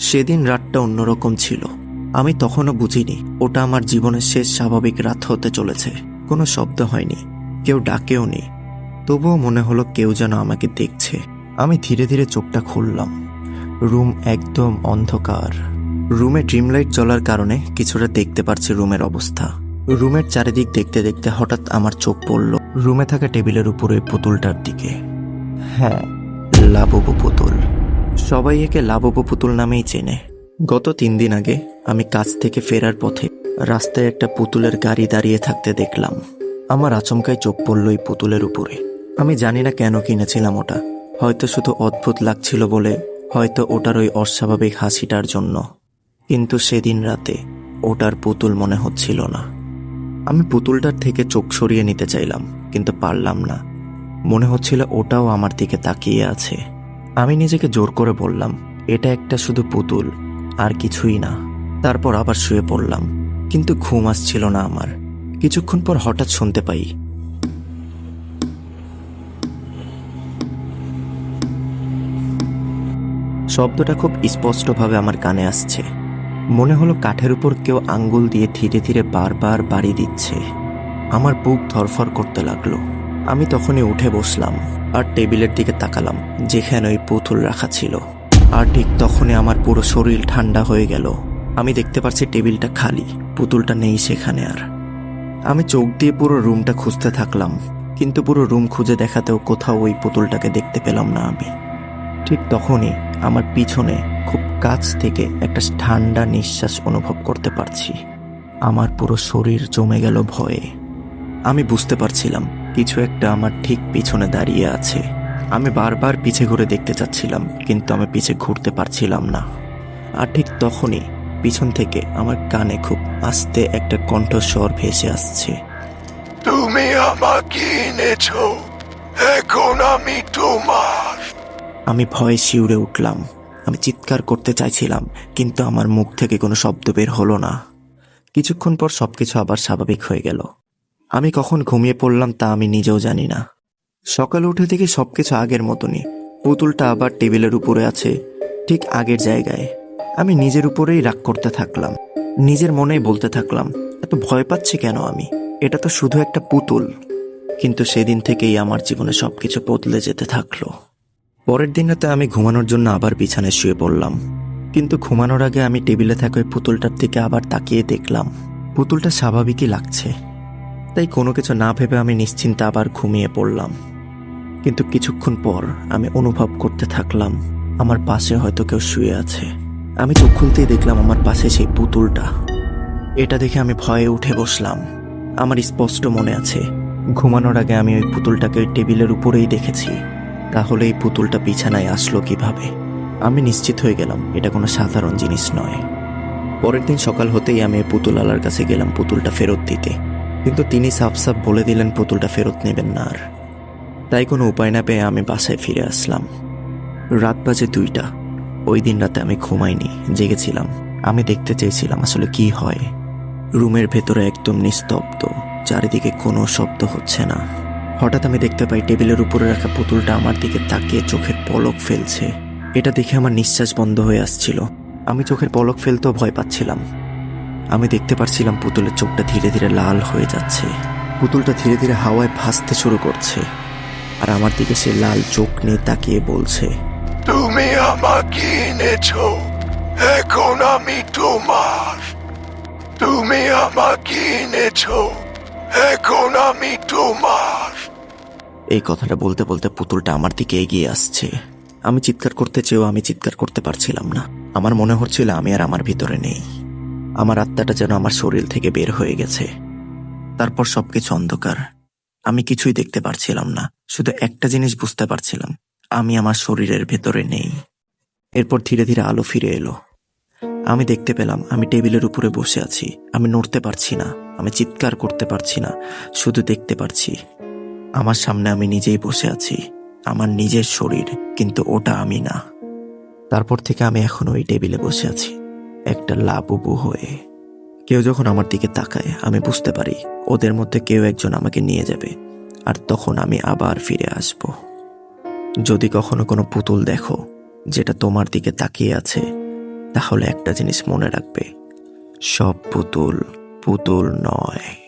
সেদিন রাতটা অন্যরকম ছিল। আমি তখনও বুঝিনি ওটা আমার জীবনের শেষ স্বাভাবিক রাত হতে চলেছে। কোনো শব্দ হয়নি, কেউ ডাকেও নি, তবুও মনে হলো কেউ যেন আমাকে দেখছে। আমি ধীরে ধীরে চোখটা খুললাম। রুম একদম অন্ধকার। রুমে ড্রিম লাইট জ্বলার কারণে কিছুটা দেখতে পারছি রুমের অবস্থা। রুমের চারিদিক দেখতে দেখতে হঠাৎ আমার চোখ পড়ল রুমে থাকা টেবিলের উপরে পুতুলটার দিকে। হ্যাঁ, লাবুবু পুতুল। সবাই একে লাবুবু পুতুল নামেই চেনে। গত 3 দিন আগে আমি কাজ থেকে ফেরার পথে রাস্তায় একটা পুতুলের গাড়ি দাঁড়িয়ে থাকতে দেখলাম। আমার আচমকাই চোখ পড়ল এই পুতুলের উপরে। আমি জানি না কেন কিনেছিলাম ওটা, হয়তো শুধু অদ্ভুত লাগছিল বলে, হয়তো ওটার ওই অস্বাভাবিক হাসিটার জন্য। কিন্তু সেদিন রাতে ওটার পুতুল মনে হচ্ছিল না। আমি পুতুলটার থেকে চোখ সরিয়ে নিতে চাইলাম, কিন্তু পারলাম না। মনে হচ্ছিল ওটাও আমার দিকে তাকিয়ে আছে। আমি নিজেকে জোর করে বললাম, এটা একটা শুধু পুতুল, আর কিছুই না। তারপর আবার শুয়ে পড়লাম, কিন্তু ঘুম আসছিল না আমার। কিছুক্ষণ পর হঠাৎ শুনতে পাই, শব্দটা খুব স্পষ্টভাবে আমার কানে আসছে। মনে হলো কাঠের উপর কেউ আঙ্গুল দিয়ে ধীরে ধীরে বারবার বাড়ি দিচ্ছে। আমার বুক ধরফর করতে লাগলো। আমি তখনই উঠে বসলাম আর টেবিলের দিকে তাকালাম যেখানে ওই পুতুল রাখা ছিল। আর ঠিক তখনই আমার পুরো শরীর ঠান্ডা হয়ে গেল। আমি দেখতে পাচ্ছি টেবিলটা খালি, পুতুলটা নেই সেখানে আর। আমি চোখ দিয়ে পুরো রুমটা খুঁজতে থাকলাম, কিন্তু পুরো রুম খুঁজে দেখাতেও কোথাও ওই পুতুলটাকে দেখতে পেলাম না আমি। ঠিক তখনই আমার পিছনে খুব কাছ থেকে একটা ঠান্ডা নিঃশ্বাস অনুভব করতে পারছি। আমার পুরো শরীর জমে গেল ভয়ে। আমি বুঝতে পারছিলাম কিছু একটা আমার ঠিক পিছনে দাঁড়িয়ে আছে। আমি বারবার পিছে ঘুরে দেখতে চাচ্ছিলাম, কিন্তু আমি পিছে ঘুরতে পারছিলাম না। আর ঠিক তখনই পিছন থেকে আমার কানে খুব আস্তে একটা কণ্ঠস্বর ভেসে আসছে, তুমি আমাকে এনেছো, এখন আমি তোমার। আমি ভয়ে শিউরে উঠলাম। আমি চিৎকার করতে চাইছিলাম, কিন্তু আমার মুখ থেকে কোনো শব্দ বের হলো না। কিছুক্ষণ পর সবকিছু আবার স্বাভাবিক হয়ে গেল। আমি কখন ঘুমিয়ে পড়লাম তা আমি নিজেও জানি না। সকালে উঠে দেখি সবকিছু আগের মতনই। পুতুলটা আবার টেবিলের উপরে আছে, ঠিক আগের জায়গায়। আমি নিজের উপরেই রাগ করতে থাকলাম। নিজের মনেই বলতে থাকলাম, এত ভয় পাচ্ছি কেন আমি? এটা তো শুধু একটা পুতুল। কিন্তু সেদিন থেকেই আমার জীবনে সবকিছু বদলে যেতে থাকলো। পরের দিন রাতে আমি ঘুমানোর জন্য আবার বিছানায় শুয়ে পড়লাম, কিন্তু ঘুমানোর আগে আমি টেবিলে থাকা ওই পুতুলটার দিকে আবার তাকিয়ে দেখলাম পুতুলটা স্বাভাবিকই লাগছে। তাই কোনো কিছু না ভেবে আমি নিশ্চিন্তে আবার ঘুমিয়ে পড়লাম। কিন্তু কিছুক্ষণ পর আমি অনুভব করতে থাকলাম আমার পাশে হয়তো কেউ শুয়ে আছে। আমি চোখ খুলতেই দেখলাম আমার পাশে সেই পুতুলটা। এটা দেখে আমি ভয়ে উঠে বসলাম। আমার স্পষ্ট মনে আছে ঘুমানোর আগে আমি ওই পুতুলটাকে ওই টেবিলের উপরেই দেখেছি। তাহলে এই পুতুলটা বিছানায় আসলো কিভাবে? আমি নিশ্চিত হয়ে গেলাম এটা কোনো সাধারণ জিনিস নয়। পরের দিন সকাল হতেই আমি পুতুলওয়ালার কাছে গেলাম পুতুলটা ফেরত দিতে, কিন্তু তিনি সাফ সাফ বলে দিলেন পুতুলটা ফেরত নেবেন না আর। তাই কোনো উপায় না পেয়ে আমি বাসায় ফিরে আসলাম। রাত বাজে 2টা। ওই দিন রাতে আমি ঘুমাইনি, জেগেছিলাম। আমি দেখতে চেয়েছিলাম আসলে কি হয়। রুমের ভেতরে একদম নিস্তব্ধ, চারিদিকে কোনো শব্দ হচ্ছে না। হঠাৎ আমি দেখতে পাই টেবিলের উপরে রাখা পুতুলটা আমার দিকে তাকিয়ে চোখের পলক ফেলছে। এটা দেখে আমার নিঃশ্বাস বন্ধ হয়ে আসছিল। আমি চোখের পলক ফেলতেও ভয় পাচ্ছিলাম। আমি দেখতে পারছিলাম পুতুলের চোখটা ধীরে ধীরে লাল হয়ে যাচ্ছে। পুতুলটা ধীরে ধীরে হাওয়ায় ভাসতে শুরু করছে, আর আমার দিকে সে লাল চোখ নিয়ে তাকিয়ে বলছে, তুমি আমাকে এনেছো, এখন আমি তোমার। তুমি আমাকে এনেছো, এখন আমি তোমার। এই কথাটা বলতে বলতে পুতুলটা আমার দিকে এগিয়ে আসছে। আমি চিৎকার করতে চেয়েও আমি চিৎকার করতে পারছিলাম না। আমার মনে হচ্ছিল আমি আর আমার ভিতরে নেই। আমার আত্মাটা যেন আমার শরীর থেকে বের হয়ে গেছে। তারপর সবকিছু অন্ধকার। আমি কিছুই দেখতে পারছিলাম না। শুধু একটা জিনিস বুঝতে পারছিলাম, আমি আমার শরীরের ভেতরে নেই। এরপর ধীরে ধীরে আলো ফিরে এলো। আমি দেখতে পেলাম আমি টেবিলের উপরে বসে আছি। আমি নড়তে পারছি না, আমি চিৎকার করতে পারছি না, শুধু দেখতে পারছি আমার সামনে আমি নিজেই বসে আছি, আমার নিজের শরীর, কিন্তু ওটা আমি না। তারপর থেকে আমি এখন ওই টেবিলে বসে আছি, একটা লাবুবু হয়ে। কেউ যখন আমার দিকে তাকায় আমি বুঝতে পারি ওদের মধ্যে কেউ একজন আমাকে নিয়ে যাবে, আর তখন আমি আবার ফিরে আসব। যদি কখনো কোনো পুতুল দেখো যেটা তোমার দিকে তাকিয়ে আছে, তাহলে একটা জিনিস মনে রাখবে, সব পুতুল পুতুল নয়।